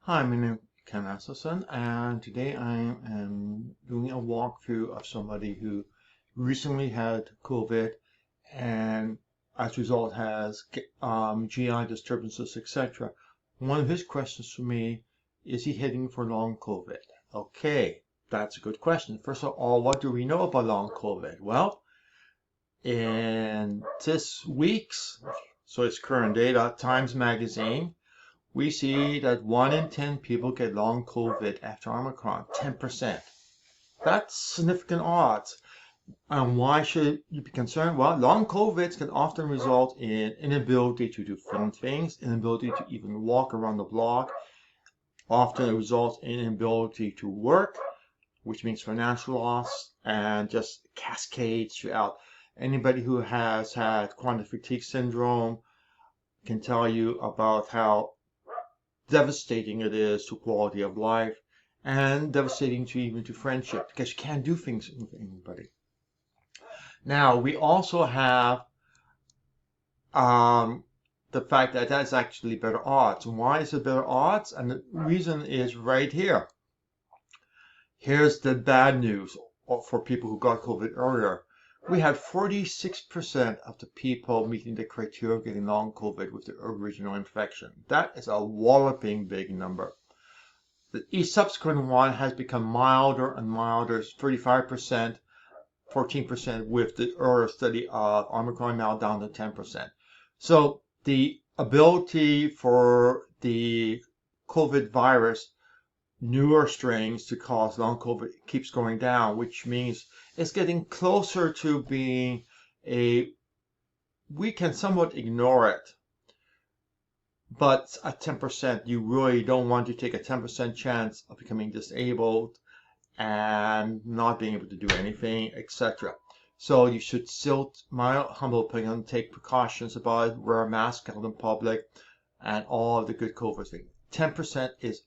Hi, my name is Ken Asselson, and today I am doing a walkthrough of somebody who recently had COVID and as a result has GI disturbances, etc. One of his questions for me is he heading for long COVID? Okay, that's a good question. First of all, what do we know about long COVID? Well, in this week's, so it's current data, Times Magazine, we see that 1 in 10 people get long COVID after Omicron, 10%. That's significant odds. And why should you be concerned? Well, long COVID can often result in inability to do fun things, inability to even walk around the block. Often it results in inability to work, which means financial loss, and just cascades throughout. Anybody who has had chronic fatigue syndrome can tell you about how devastating it is to quality of life and devastating to even to friendship because you can't do things with anybody. Now, we also have the fact that that's actually better odds. And why is it better odds? And the reason is right here. Here's the bad news for people who got COVID earlier. We had 46% of the people meeting the criteria of getting long COVID with the original infection. That is a walloping big number. Each subsequent one has become milder and milder, 35%, 14% with the earlier study of Omicron, now down to 10%. So the ability for the COVID virus, newer strains to cause long COVID keeps going down, which means it's getting closer to being we can somewhat ignore it. But at 10%, you really don't want to take a 10% chance of becoming disabled and not being able to do anything, etc. So you should still, my humble opinion, take precautions about it, wear a mask out in public, and all of the good COVID things. 10% is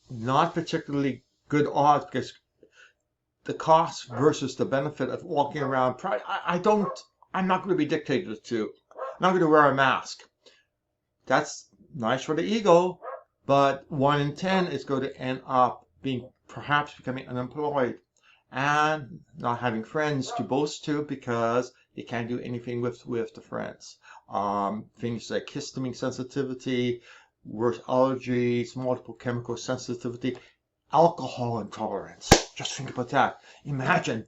not particularly good odds because the cost versus the benefit of walking around, I'm not going to be dictated to. I'm not going to wear a mask. That's nice for the ego, but 1 in 10 is going to end up perhaps becoming unemployed and not having friends to boast to because they can't do anything with the friends. Things like histamine sensitivity, worse allergies, multiple chemical sensitivity, alcohol intolerance. Just think about that. Imagine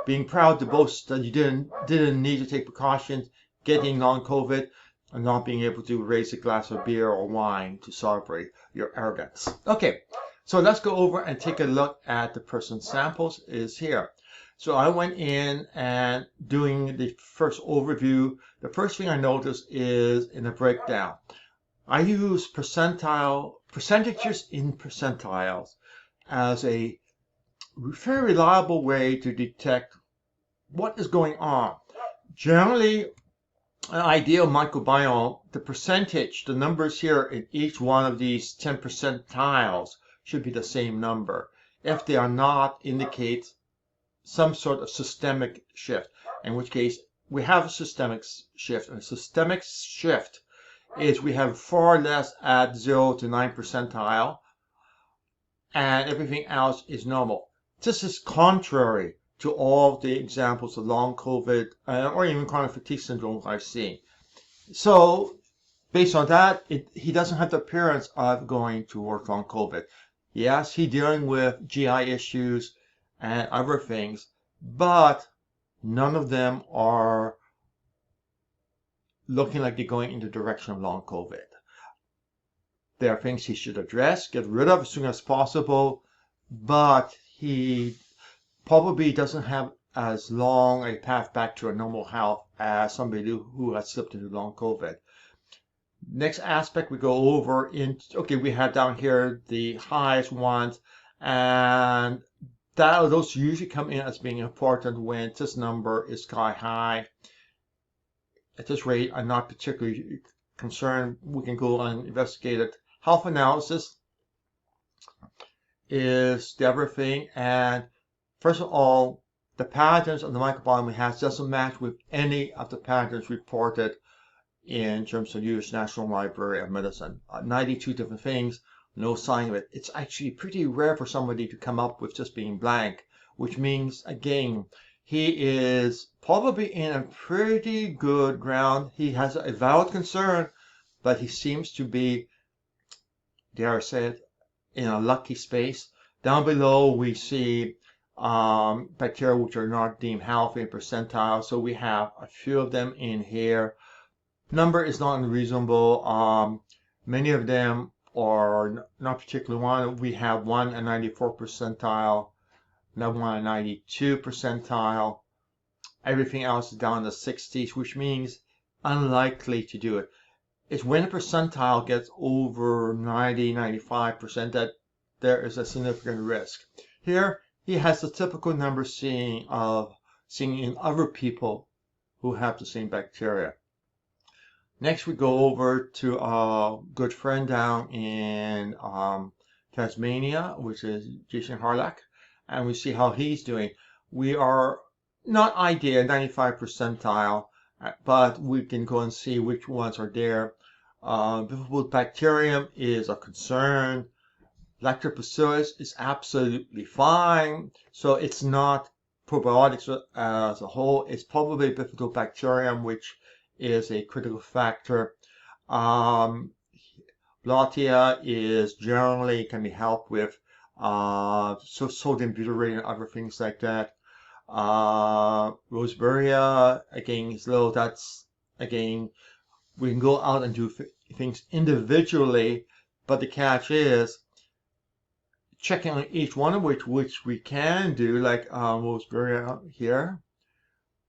being proud to boast that you didn't need to take precautions, getting long COVID, and not being able to raise a glass of beer or wine to celebrate your arrogance. Okay, so let's go over and take a look at the person's samples is here. So I went in and doing the first overview. The first thing I noticed is in the breakdown. I use percentages in percentiles as a very reliable way to detect what is going on. Generally, an ideal microbiome, the percentage, the numbers here in each one of these 10 percentiles should be the same number. If they are not, indicate some sort of systemic shift, in which case we have a systemic shift. And a systemic shift is we have far less at 0 to 9 percentile and everything else is normal. This is contrary to all the examples of long COVID or even chronic fatigue syndrome I've seen. So based on that, he doesn't have the appearance of going to work on COVID. Yes, he's dealing with GI issues and other things, but none of them are looking like they're going in the direction of long COVID. There are things he should address, get rid of as soon as possible, but he probably doesn't have as long a path back to a normal health as somebody who has slipped into long COVID. Next aspect we go over okay, we have down here the highest ones, and those usually come in as being important when this number is sky high. At this rate, I'm not particularly concerned. We can go and investigate it. Health analysis is the other thing, and first of all, the patterns of the microbiome he has doesn't match with any of the patterns reported in terms of U.S. National Library of Medicine. 92 different things, no sign of it. It's actually pretty rare for somebody to come up with just being blank, which means, again, he is probably in a pretty good ground. He has a valid concern, but he seems to be, dare I say it, in a lucky space. Down below, we see bacteria which are not deemed healthy in percentile. So we have a few of them in here. Number is not unreasonable. Many of them are not particularly one. We have one at 94 percentile, another one at 92 percentile. Everything else is down in the 60s, which means unlikely to do it. It's when a percentile gets over 90, 95% that there is a significant risk. Here, he has the typical number seen in other people who have the same bacteria. Next, we go over to a good friend down in Tasmania, which is Jason Harlach, and we see how he's doing. We are not ideal, 95 percentile, but we can go and see which ones are there. Bifidobacterium is a concern. Lactobacillus is absolutely fine. So it's not probiotics as a whole. It's probably Bifidobacterium, which is a critical factor. Blottia is generally can be helped with sodium butyrate and other things like that. Roseburia, again, is low. That's, again, we can go out and do things individually, but the catch is checking on each one of which we can do, like Roseburia here.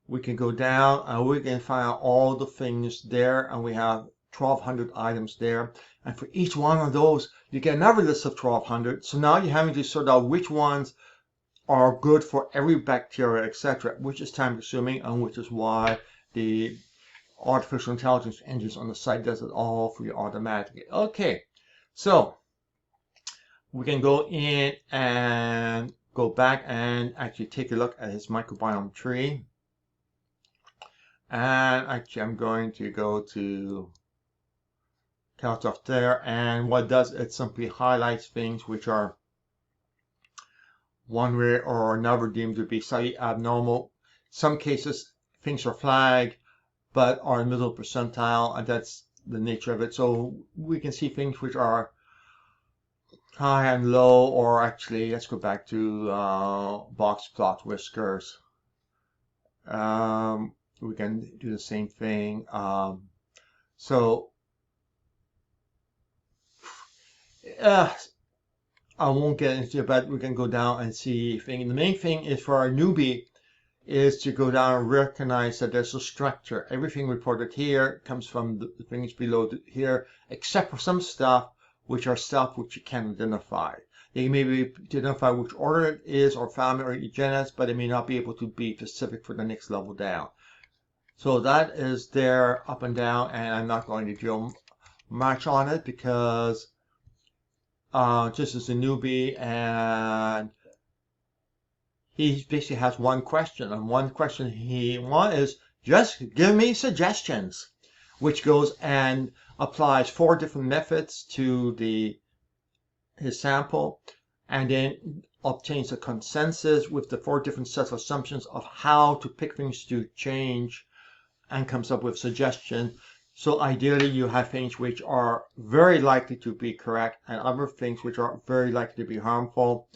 We can go down and we can find out all the things there, and we have 1,200 items there. And for each one of those, you get another list of 1,200. So now you're having to sort out which ones are good for every bacteria, etc., which is time consuming, and which is why the artificial intelligence engines on the site does it all for you automatically. Okay, so we can go in and go back and actually take a look at his microbiome tree. And actually, I'm going to go to count off there. And what it does, it simply highlights things which are one way or another deemed to be slightly abnormal. Some cases, things are flagged, but are in middle percentile, and that's the nature of it. So we can see things which are high and low, or actually, let's go back to box plot whiskers. We can do the same thing. I won't get into it, but we can go down and see thing. The main thing is for our newbie is to go down and recognize that there's a structure. Everything reported here comes from the things below here, except for some stuff which are stuff which you can identify. They may be to identify which order it is, or family, or genus, but it may not be able to be specific for the next level down. So that is there up and down, and I'm not going to do much on it because just as a newbie, and he basically has one question, and one question he wants is just give me suggestions, which goes and applies 4 different methods to his sample, and then obtains a consensus with the 4 different sets of assumptions of how to pick things to change, and comes up with suggestions. So ideally, you have things which are very likely to be correct and other things which are very likely to be harmful.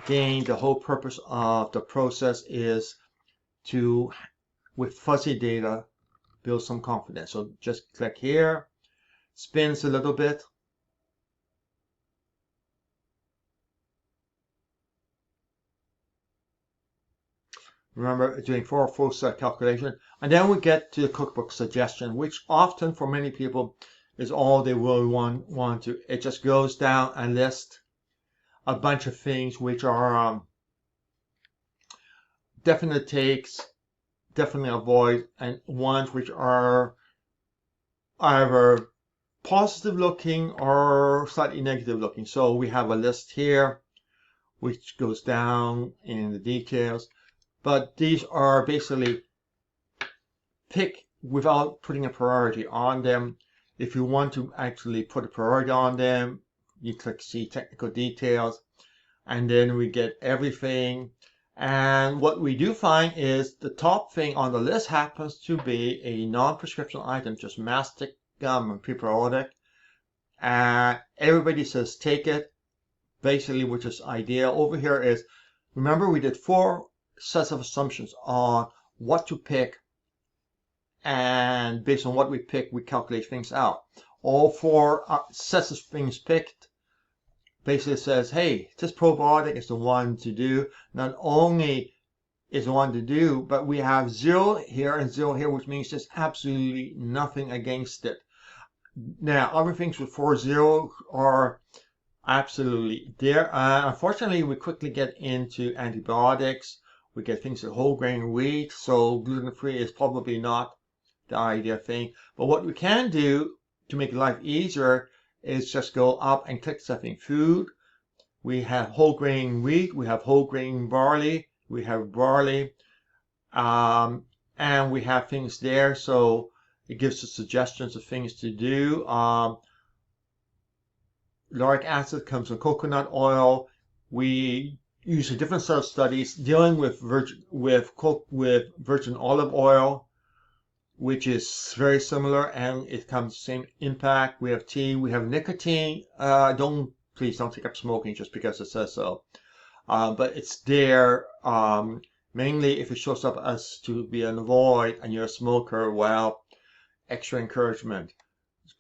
Again, the whole purpose of the process is to, with fuzzy data, build some confidence. So just click here, spins a little bit. Remember, doing 4 full set calculation. And then we get to the cookbook suggestion, which often for many people is all they really want to. It just goes down and lists a bunch of things which are definite takes, definitely avoid, and ones which are either positive looking or slightly negative looking. So we have a list here which goes down in the details. But these are basically pick without putting a priority on them. If you want to actually put a priority on them, you click see technical details, and then we get everything. And what we do find is the top thing on the list happens to be a non-prescription item, just mastic gum and prebiotic. And everybody says take it, basically, which is ideal. Over here is, remember we did 4 sets of assumptions on what to pick, and based on what we pick, we calculate things out. All 4 sets of things picked basically says, hey, this probiotic is the one to do. Not only is the one to do, but we have 0 here and 0 here, which means there's absolutely nothing against it. Now, other things with 4-0 are absolutely there. Unfortunately, we quickly get into antibiotics. We get things like whole grain wheat, so gluten-free is probably not the ideal thing. But what we can do to make life easier is just go up and click something food. We have whole grain wheat, we have whole grain barley, we have barley, and we have things there. So it gives us suggestions of things to do. Lauric acid comes from coconut oil. We use a different set of studies dealing with virgin olive oil, which is very similar, and it comes same impact. We have tea, we have nicotine. Please don't take up smoking just because it says so. But it's there. Mainly if it shows up as to be an avoid and you're a smoker, well, extra encouragement.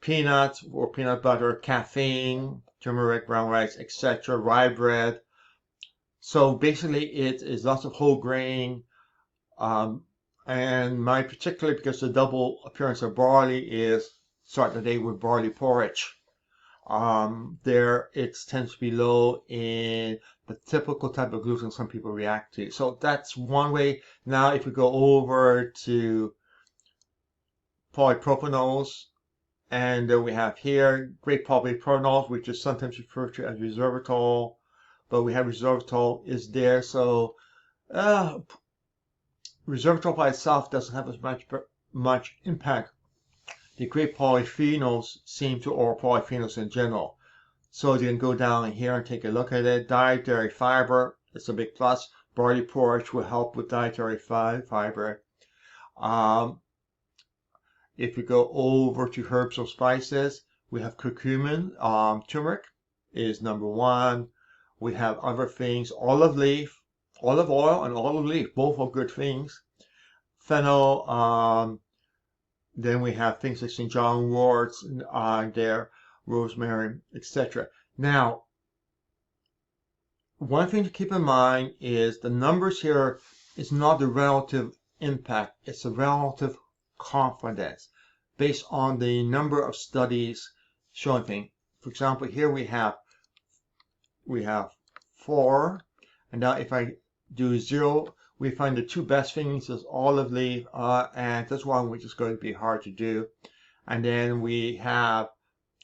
Peanuts or peanut butter, caffeine, turmeric, brown rice, etc., rye bread. So basically it is lots of whole grain, and my particularly, because the double appearance of barley, is start the day with barley porridge. There it tends to be low in the typical type of gluten some people react to. So that's one way. Now if we go over to polypropanols, and we have here great polyprenols, which is sometimes referred to as resveratrol, but we have resveratrol is there. So resveratrol by itself doesn't have as much impact. The great polyphenols seem to, or polyphenols in general. So you can go down here and take a look at it. Dietary fiber, it's a big plus. Barley porridge will help with dietary fiber. If we go over to herbs or spices, we have curcumin. Turmeric is number 1. We have other things, olive leaf, olive oil and olive leaf, both are good things. Fennel, then we have things like St. John worts there, rosemary, etc. Now, one thing to keep in mind is the numbers here is not the relative impact, it's the relative confidence based on the number of studies showing things. For example, here we have 4, and now if I do 0, we find the 2 best things is olive leaf and this one, which is going to be hard to do. And then we have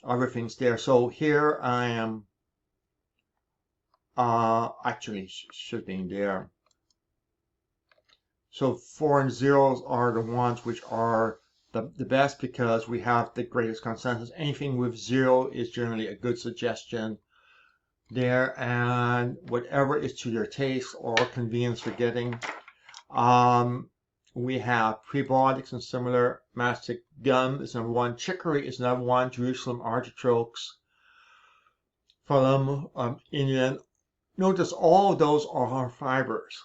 other things there. So here I am actually should be there. So 4 and 0s are the ones which are the best because we have the greatest consensus. Anything with 0 is generally a good suggestion there, and whatever is to your taste or convenience for getting. We have prebiotics and similar. Mastic gum is number 1. Chicory is number 1. Jerusalem artichokes, phyllum, Indian. Notice all of those are fibers.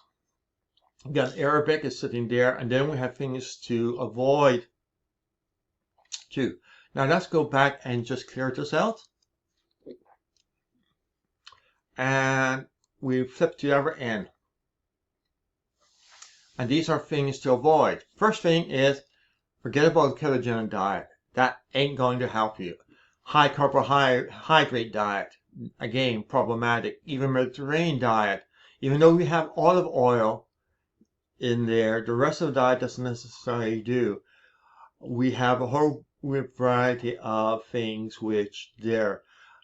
Again, Arabic is sitting there, and then we have things to avoid too. Now let's go back and just clear this out. And we flip to the other end. And these are things to avoid. First thing is, forget about the ketogenic diet. That ain't going to help you. High carbohydrate diet, again, problematic. Even Mediterranean diet, even though we have olive oil in there, the rest of the diet doesn't necessarily do. We have a whole variety of things which there.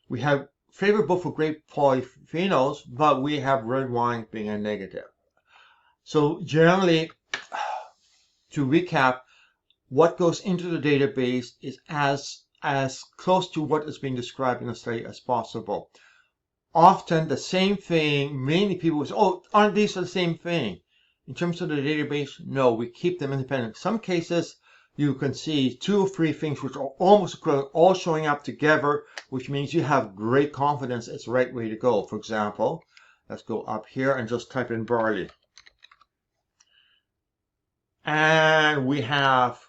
We have favorable for great polyphenols, but we have red wine being a negative. So generally, to recap, what goes into the database is as close to what is being described in the study as possible. Often the same thing, many people will say, oh, aren't these the same thing? In terms of the database, no, we keep them independent. In some cases, you can see 2 or 3 things which are almost equivalent, all showing up together, which means you have great confidence it's the right way to go. For example, let's go up here and just type in barley. And we have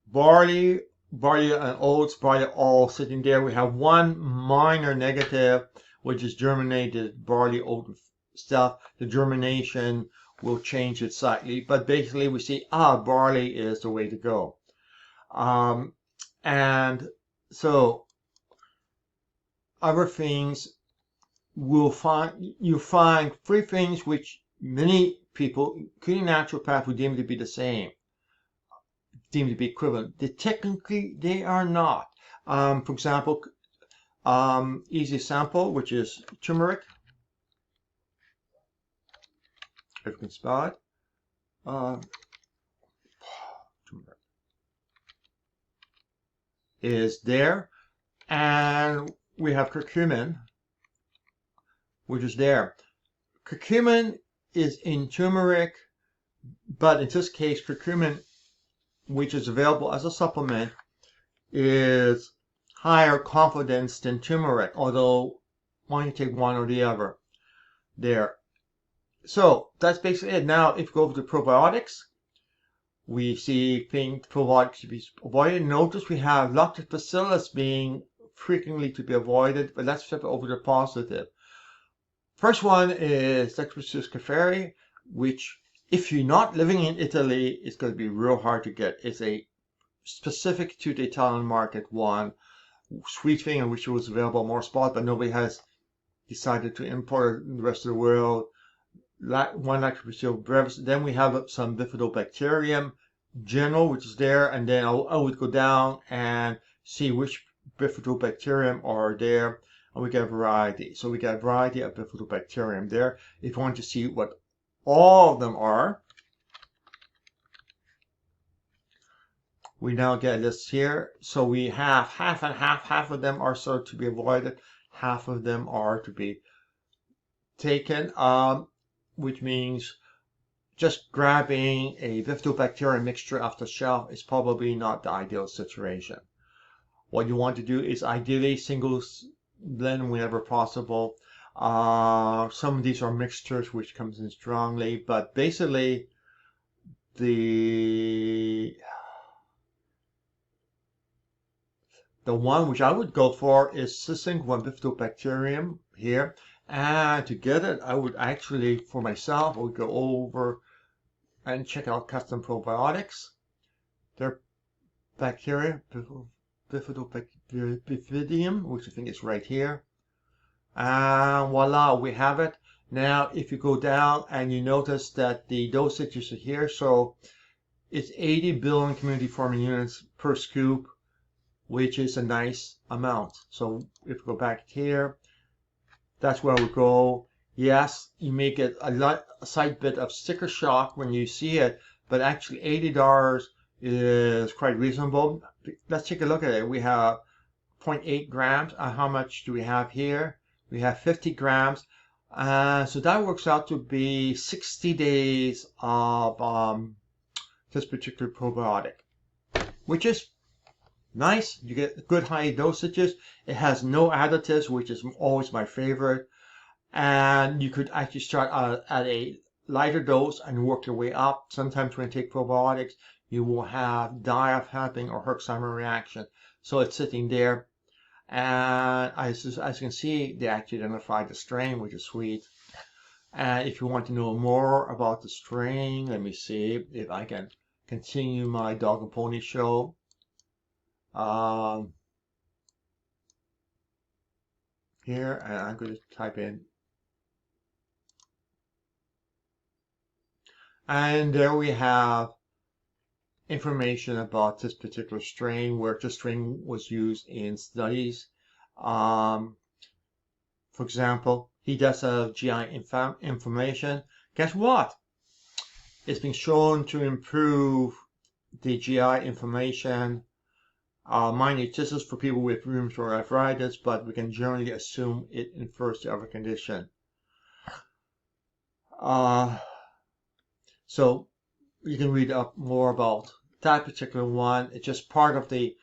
barley and oats, barley all sitting there. We have one minor negative, which is germinated barley, oat stuff. The germination will change it slightly, but basically we see, barley is the way to go. And so other things you find 3 things which many people, including naturopaths, would deem to be the same, deemed to be equivalent. Technically, they are not. For example, easy sample, which is turmeric. If you can spell it. Turmeric is there. And we have curcumin, which is there. Curcumin is in turmeric, but in this case, curcumin, which is available as a supplement, is higher confidence than turmeric, although why don't you take one or the other there. So that's basically it. Now, if you go over to probiotics, we see things probiotics to be avoided. Notice we have lactobacillus being frequently to be avoided, but let's flip it over to positive. First one is Lactobacillus cereus, which, if you're not living in Italy, is going to be real hard to get. It's a specific to the Italian market one, sweet thing, in which it was available more spots, but nobody has decided to import it in the rest of the world. One Lactobacillus brevis. Then we have some bifidobacterium general, which is there, and then I would go down and see which bifidobacterium are there, and we get a variety. So we get a variety of bifidobacterium there. If you want to see what all of them are, we now get a list here. So we have half and half. Half of them are sort of to be avoided. Half of them are to be taken, which means just grabbing a bifidobacterium mixture off the shelf is probably not the ideal situation. What you want to do is ideally single blend whenever possible. Some of these are mixtures which comes in strongly, but basically the one which I would go for is cystic bifidobacterium here. And to get it, I would actually, for myself, I would go over and check out custom probiotics. They're bacteria, Bifidobacterium, which I think is right here. And voila, we have it. Now, if you go down and you notice that the dosages are here, so it's 80 billion community forming units per scoop, which is a nice amount. So if we go back here, that's where we go. Yes, you may get a slight bit of sticker shock when you see it, but actually $80 is quite reasonable. Let's take a look at it. We have 0.8 grams. How much do we have here? We have 50 grams. So that works out to be 60 days of this particular probiotic, which is nice. You get good high dosages. It has no additives, which is always my favorite. And you could actually start at a lighter dose and work your way up. Sometimes when you take probiotics, you will have diaphanting or Herxheimer reaction. So it's sitting there. And as you can see, they actually identified the strain, which is sweet. And if you want to know more about the strain, let me see if I can continue my dog and pony show. Here, and I'm going to type in. And there we have information about this particular strain, where this strain was used in studies. For example, he does have GI inflammation. Guess what? It's been shown to improve the GI inflammation. Mind you, this is for people with rheumatoid arthritis, but we can generally assume it infers to other condition. So you can read up more about that particular one. It's just part of the,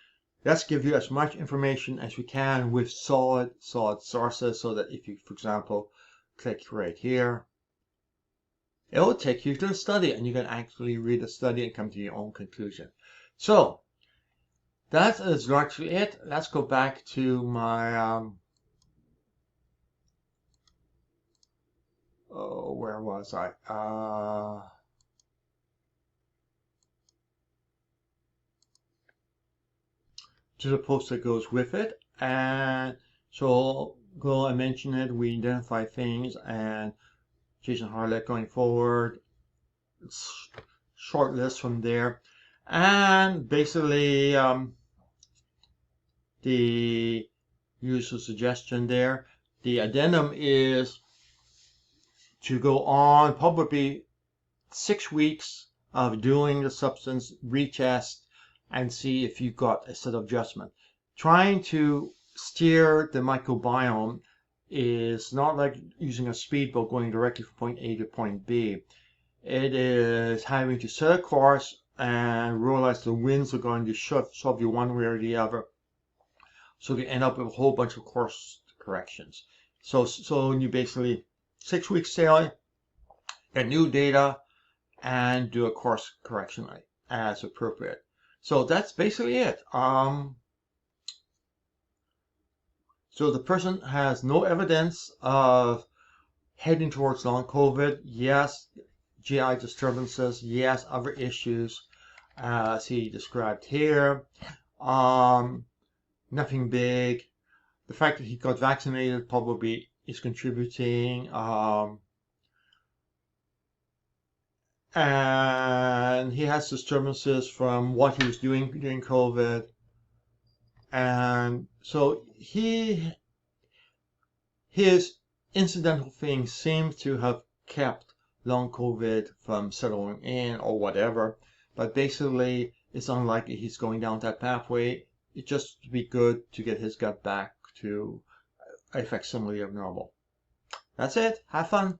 let's give you as much information as we can with solid sources, so that if you, for example, click right here, it will take you to the study and you can actually read the study and come to your own conclusion. So that is largely it. Let's go back to my, oh, where was I? To the post that goes with it. And so go and mention it. We identify things, and Jason Harlett going forward. It's short list from there. And basically, the user suggestion there. The addendum is to go on probably 6 weeks of doing the substance retest and see if you've got a set of adjustment. Trying to steer the microbiome is not like using a speedboat going directly from point A to point B. It is having to set a course and realize the winds are going to shove you one way or the other. So you end up with a whole bunch of course corrections. So you basically 6 weeks sailing, get new data, and do a course correction as appropriate. So that's basically it. So the person has no evidence of heading towards long COVID. Yes, GI disturbances. Yes, other issues as he described here. Nothing big. The fact that he got vaccinated probably is contributing. And he has disturbances from what he was doing during COVID. And so his incidental things seem to have kept long COVID from settling in or whatever. But basically, it's unlikely he's going down that pathway. It just would be good to get his gut back to a facsimile of normal. That's it. Have fun.